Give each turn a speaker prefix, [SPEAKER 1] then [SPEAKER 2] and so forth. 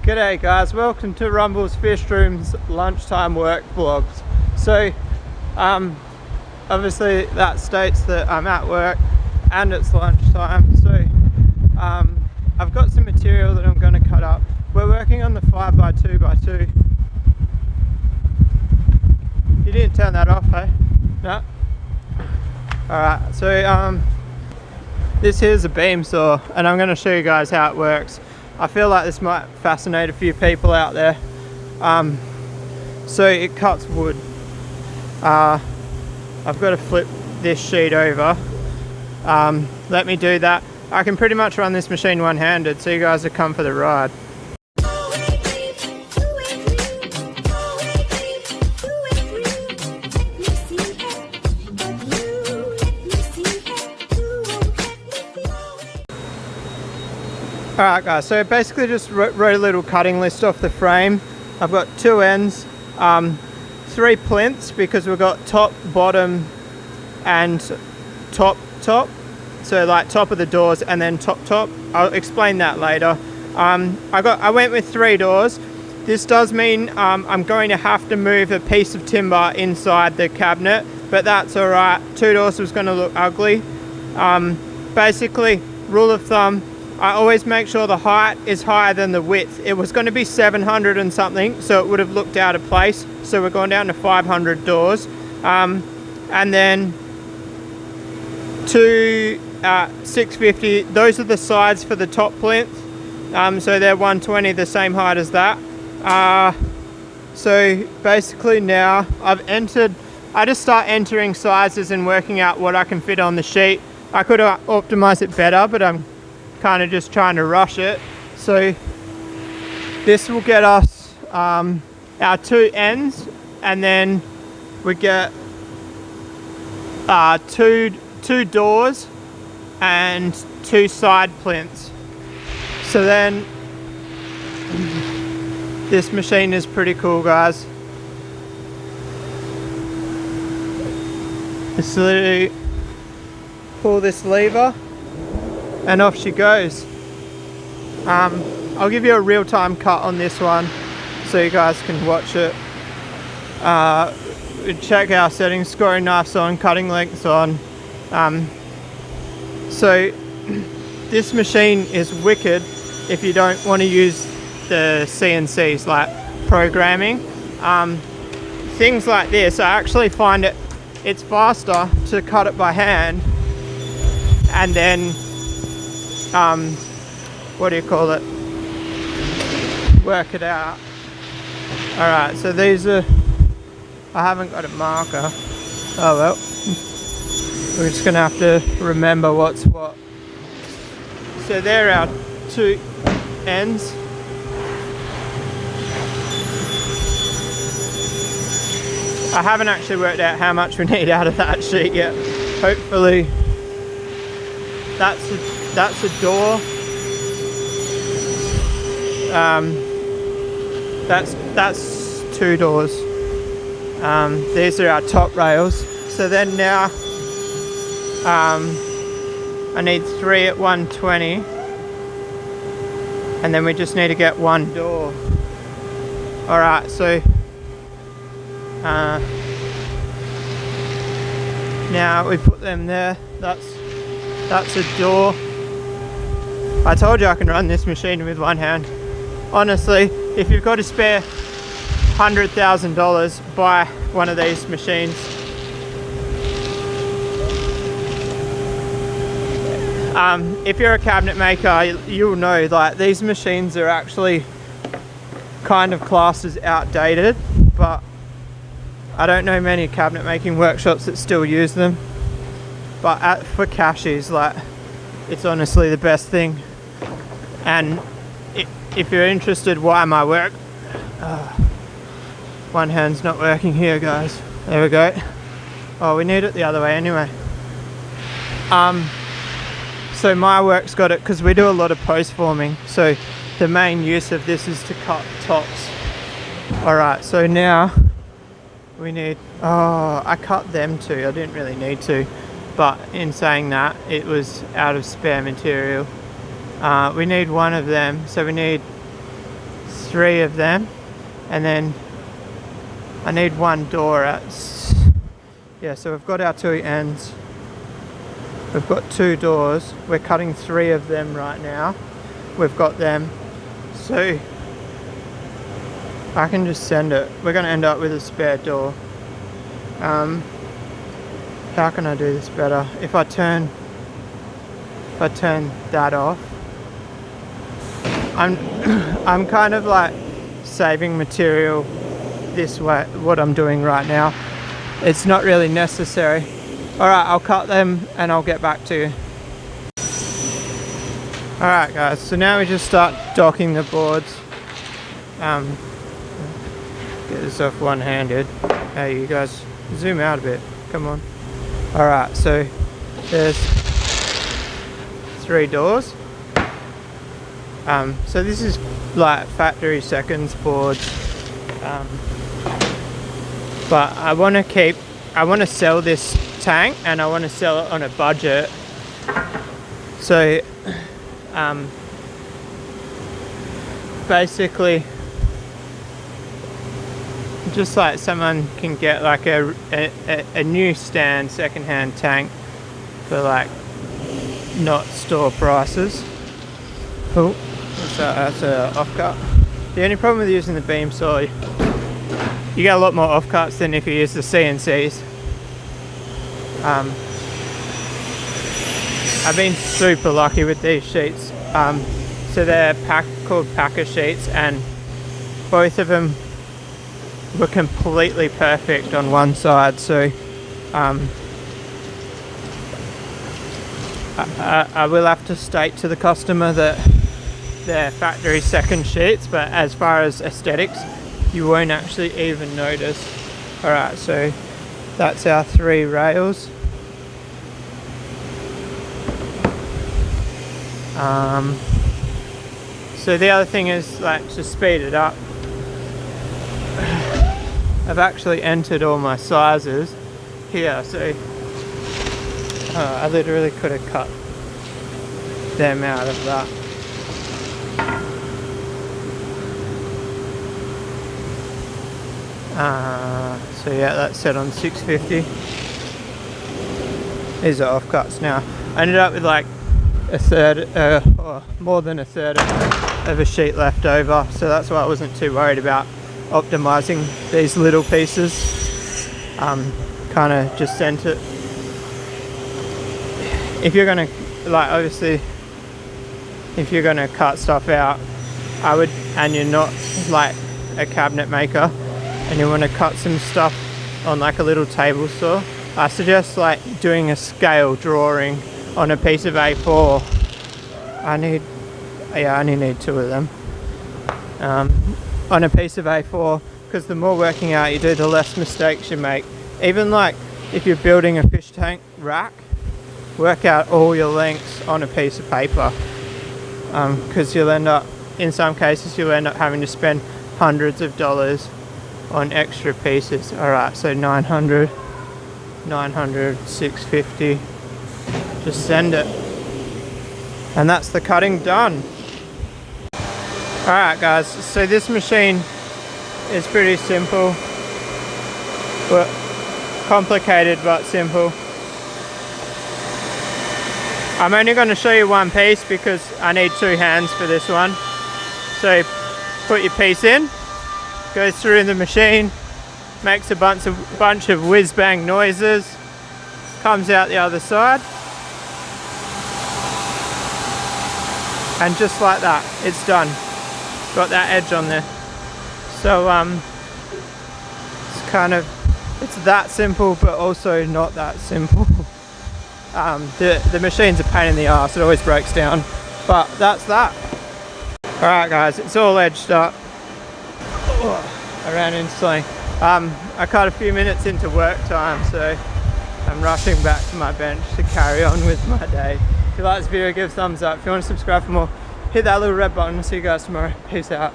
[SPEAKER 1] G'day guys, welcome to Rumble's Fish Room's lunchtime work vlogs. So obviously that states that I'm at work and it's lunchtime, so I've got some material that I'm going to cut up. We're working on the 5x2x2. You didn't turn that off, hey? No? Alright, so this here's a beam saw and I'm going to show you guys how it works. I feel like this might fascinate a few people out there. So it cuts wood. I've got to flip this sheet over. Let me do that. I can pretty much run this machine one-handed, so you guys have come for the ride. Alright guys, so basically just wrote a little cutting list off the frame. I've got two ends, 3 plinths because we've got top, bottom and top. So like top of the doors and then top. I'll explain that later. I went with 3 doors. This does mean I'm going to have to move a piece of timber inside the cabinet, but that's alright. 2 doors was going to look ugly. Basically, rule of thumb, I always make sure the height is higher than the width. It was going to be 700 and something, so it would have looked out of place. So we're going down to 500 doors. And then 2 650, those are the sides for the top plinth. So they're 120, the same height as that. So basically now I just start entering sizes and working out what I can fit on the sheet. I could optimize it better, but I'm kind of just trying to rush it. So this will get us our 2 ends, and then we get two doors and 2 side plinths. So then this machine is pretty cool, guys. It's literally pull this lever and off she goes. I'll give you a real-time cut on this one so you guys can watch it. Check our settings, scoring knifes on, cutting lengths on. So this machine is wicked if you don't want to use the CNCs like programming. Things like this, I actually find it's faster to cut it by hand and then what do you call it, work it out. Alright, so these are, I haven't got a marker. Oh well, we're just gonna have to remember what's what. So there are our 2 ends. I haven't actually worked out how much we need out of that sheet yet. Hopefully that's a door. That's 2 doors. These are our top rails. So then now I need 3 at 120, and then we just need to get 1 door. Alright, so now we put them there. That's a door. I told you I can run this machine with one hand. Honestly, if you've got to spare $100,000, buy one of these machines. If you're a cabinet maker, you'll know like these machines are actually kind of classed as outdated, but I don't know many cabinet making workshops that still use them. But for cashies, like, it's honestly the best thing. And if you're interested why my work, one hand's not working here, guys. There we go. Oh, we need it the other way anyway. So my work's got it because we do a lot of post forming. So the main use of this is to cut tops. Alright, so now we need, I cut them too. I didn't really need to. But in saying that, it was out of spare material. We need 1 of them, so we need 3 of them, and then I need 1 door at, yeah, so we've got our 2 ends, we've got 2 doors, we're cutting 3 of them right now, we've got them, so I can just send it. We're going to end up with a spare door. How can I do this better? If I turn that off, I'm kind of like saving material this way, what I'm doing right now. It's not really necessary. Alright, I'll cut them and I'll get back to you. Alright guys, so now we just start docking the boards. Get this off one-handed. Hey, you guys, zoom out a bit. Come on. Alright, so there's 3 doors. So this is like factory seconds boards. But I want to sell this tank, and I want to sell it on a budget. So basically, just like someone can get like a new stand secondhand tank for like not store prices. Oh, that's a offcut. The only problem with using the beam saw, you get a lot more offcuts than if you use the CNCs. I've been super lucky with these sheets. So they're called packer sheets, and both of them were completely perfect on one side. So I will have to state to the customer that they're factory second sheets, but as far as aesthetics, you won't actually even notice. Alright, so that's our 3 rails. So the other thing is, like, to speed it up, I've actually entered all my sizes here, so I literally could have cut them out of that. So yeah, that's set on 650. These are offcuts now. I ended up with like a third, or more than a third of a sheet left over, so that's why I wasn't too worried about optimizing these little pieces. Kind of just sent it. If you're gonna, like, obviously, if you're gonna cut stuff out, I would, and you're not like a cabinet maker, and you want to cut some stuff on like a little table saw, I suggest like doing a scale drawing on a piece of A4. I only need 2 of them. On a piece of A4, because the more working out you do, the less mistakes you make. Even like if you're building a fish tank rack, work out all your lengths on a piece of paper, because you'll end up, in some cases, you'll end up having to spend hundreds of dollars on extra pieces. Alright, so 900, 650, just send it. And that's the cutting done. Alright guys, so this machine is pretty simple, but complicated but simple. I'm only going to show you one piece because I need 2 hands for this one. So put your piece in, goes through the machine, makes a bunch of whiz bang noises, comes out the other side, and just like that, it's done. Got that edge on there. So it's kind of, it's that simple, but also not that simple. The machine's a pain in the arse, it always breaks down, but that's that. Alright guys, it's all edged up. I ran into something. I cut a few minutes into work time, so I'm rushing back to my bench to carry on with my day. If you like this video, give a thumbs up. If you want to subscribe for more, hit that little red button. I'll see you guys tomorrow. Peace out.